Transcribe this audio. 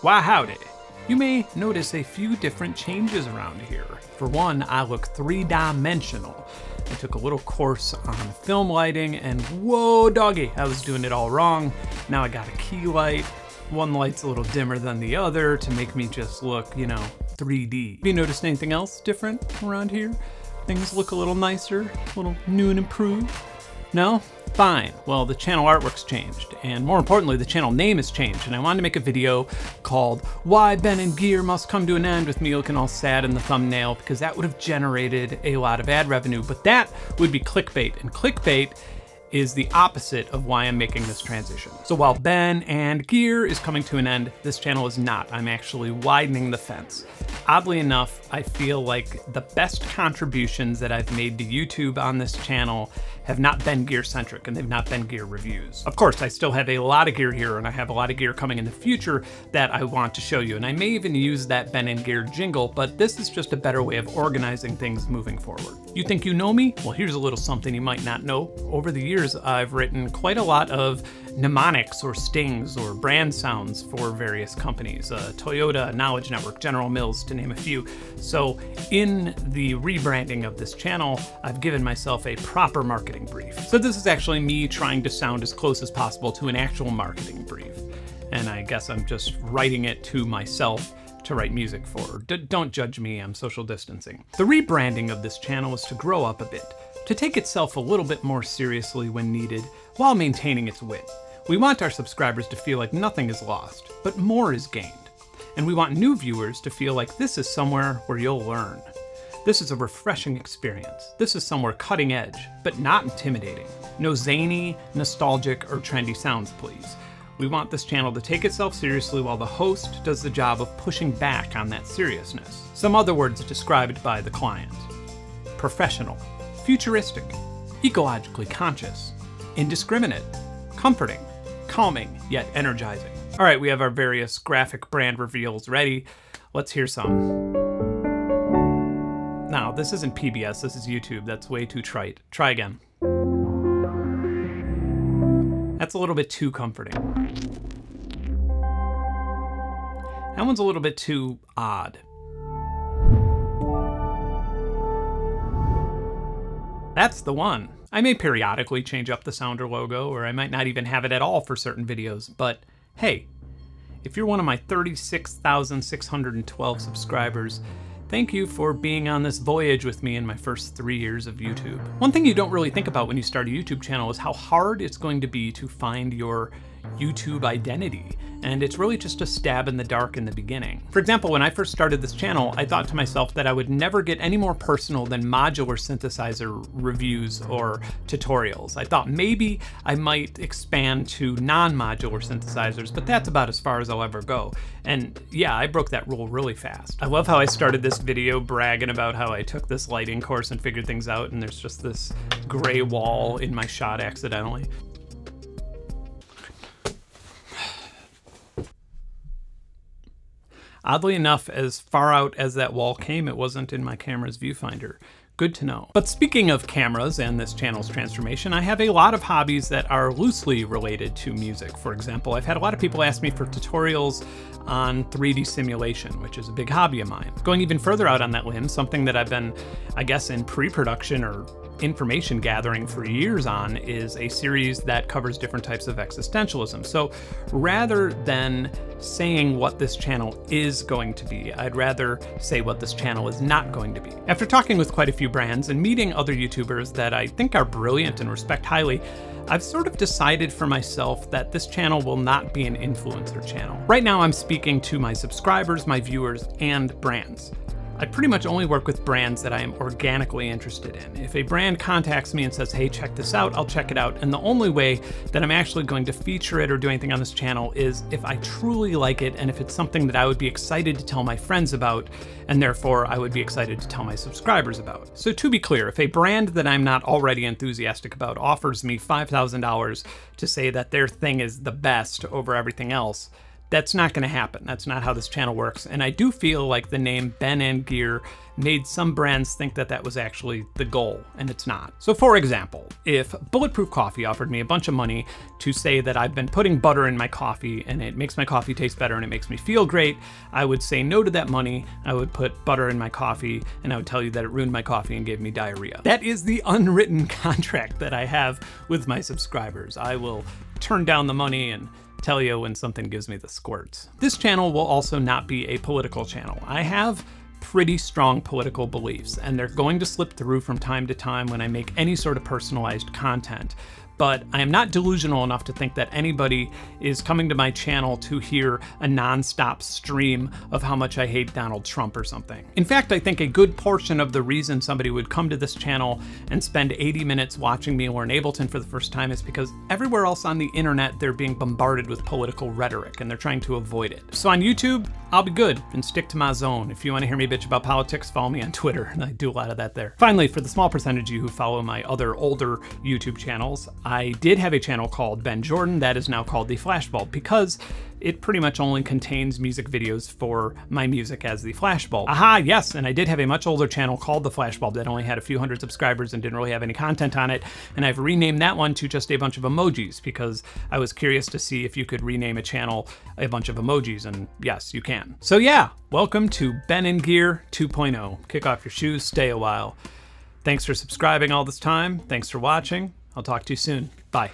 Why howdy. You may notice a few different changes around here. For one, I look three-dimensional. I took a little course on film lighting and whoa doggy, I was doing it all wrong. Now I got a key light. One light's a little dimmer than the other to make me just look, 3D. Have you noticed anything else different around here? Things look a little nicer, a little new and improved? No? Fine. Well, the channel artwork's changed, and more importantly, the channel name has changed, and I wanted to make a video called Why Benn And Gear Must Come to an End with me looking all sad in the thumbnail, because that would have generated a lot of ad revenue, but that would be clickbait, and clickbait is the opposite of why I'm making this transition. So while Benn And Gear is coming to an end, this channel is not. I'm actually widening the fence. Oddly enough, I feel like the best contributions that I've made to YouTube on this channel have not been gear centric and they've not been gear reviews. Of course, I still have a lot of gear here and I have a lot of gear coming in the future that I want to show you. And I may even use that Benn And Gear jingle, but this is just a better way of organizing things moving forward. You think you know me? Well, here's a little something you might not know. Over the years, I've written quite a lot of mnemonics or stings or brand sounds for various companies, Toyota, Knowledge Network, General Mills, to name a few. So in the rebranding of this channel, I've given myself a proper marketing brief. So this is actually me trying to sound as close as possible to an actual marketing brief. And I guess I'm just writing it to myself to write music for. Don't judge me, I'm social distancing. The rebranding of this channel is to grow up a bit, to take itself a little bit more seriously when needed, while maintaining its wit. We want our subscribers to feel like nothing is lost, but more is gained. And we want new viewers to feel like this is somewhere where you'll learn. This is a refreshing experience. This is somewhere cutting edge, but not intimidating. No zany, nostalgic, or trendy sounds, please. We want this channel to take itself seriously while the host does the job of pushing back on that seriousness. Some other words described by the client. Professional, futuristic, ecologically conscious, indiscriminate, comforting, calming, yet energizing. All right, we have our various graphic brand reveals ready. Let's hear some. No, this isn't PBS, this is YouTube. That's way too trite. Try again. That's a little bit too comforting. That one's a little bit too odd. That's the one. I may periodically change up the sound or logo, or I might not even have it at all for certain videos, but hey, if you're one of my 36,612 subscribers, thank you for being on this voyage with me in my first 3 years of YouTube. One thing you don't really think about when you start a YouTube channel is how hard it's going to be to find your YouTube identity. And it's really just a stab in the dark in the beginning. For example, when I first started this channel, I thought to myself that I would never get any more personal than modular synthesizer reviews or tutorials. I thought maybe I might expand to non-modular synthesizers, but that's about as far as I'll ever go. And yeah, I broke that rule really fast. I love how I started this video bragging about how I took this lighting course and figured things out, and there's just this gray wall in my shot accidentally. Oddly enough, as far out as that wall came, it wasn't in my camera's viewfinder. Good to know. But speaking of cameras and this channel's transformation, I have a lot of hobbies that are loosely related to music. For example, I've had a lot of people ask me for tutorials on 3D simulation, which is a big hobby of mine. Going even further out on that limb, something that I've been, I guess, in pre-production or information gathering for years on is a series that covers different types of existentialism. So rather than saying what this channel is going to be, I'd rather say what this channel is not going to be. After talking with quite a few brands and meeting other YouTubers that I think are brilliant and respect highly, I've sort of decided for myself that this channel will not be an influencer channel. Right now I'm speaking to my subscribers, my viewers, and brands. I pretty much only work with brands that I am organically interested in. If a brand contacts me and says, hey, check this out, I'll check it out. And the only way that I'm actually going to feature it or do anything on this channel is if I truly like it and if it's something that I would be excited to tell my friends about, and therefore I would be excited to tell my subscribers about. So to be clear, if a brand that I'm not already enthusiastic about offers me $5,000 to say that their thing is the best over everything else, That's not gonna happen. That's not how this channel works. And I do feel like the name Benn And Gear made some brands think that that was actually the goal, and it's not. So for example, if Bulletproof Coffee offered me a bunch of money to say that I've been putting butter in my coffee and it makes my coffee taste better and it makes me feel great, I would say no to that money. I would put butter in my coffee and I would tell you that it ruined my coffee and gave me diarrhea. That is the unwritten contract that I have with my subscribers. I will turn down the money and tell you when something gives me the squirts. This channel will also not be a political channel. I have pretty strong political beliefs, and they're going to slip through from time to time when I make any sort of personalized content. But I am not delusional enough to think that anybody is coming to my channel to hear a nonstop stream of how much I hate Donald Trump or something. In fact, I think a good portion of the reason somebody would come to this channel and spend 80 minutes watching me learn Ableton for the first time is because everywhere else on the internet, they're being bombarded with political rhetoric and they're trying to avoid it. So on YouTube, I'll be good and stick to my zone. If you want to hear me bitch about politics, follow me on Twitter. I do a lot of that there. Finally, for the small percentage of you who follow my other older YouTube channels, I did have a channel called Ben Jordan that is now called The Flashbulb because it pretty much only contains music videos for my music as The Flashbulb. Aha, yes, and I did have a much older channel called The Flashbulb that only had a few hundred subscribers and didn't really have any content on it, and I've renamed that one to just a bunch of emojis because I was curious to see if you could rename a channel a bunch of emojis, and yes, you can. So yeah, welcome to Benn And Gear 2.0. Kick off your shoes, stay a while. Thanks for subscribing all this time. Thanks for watching. I'll talk to you soon. Bye.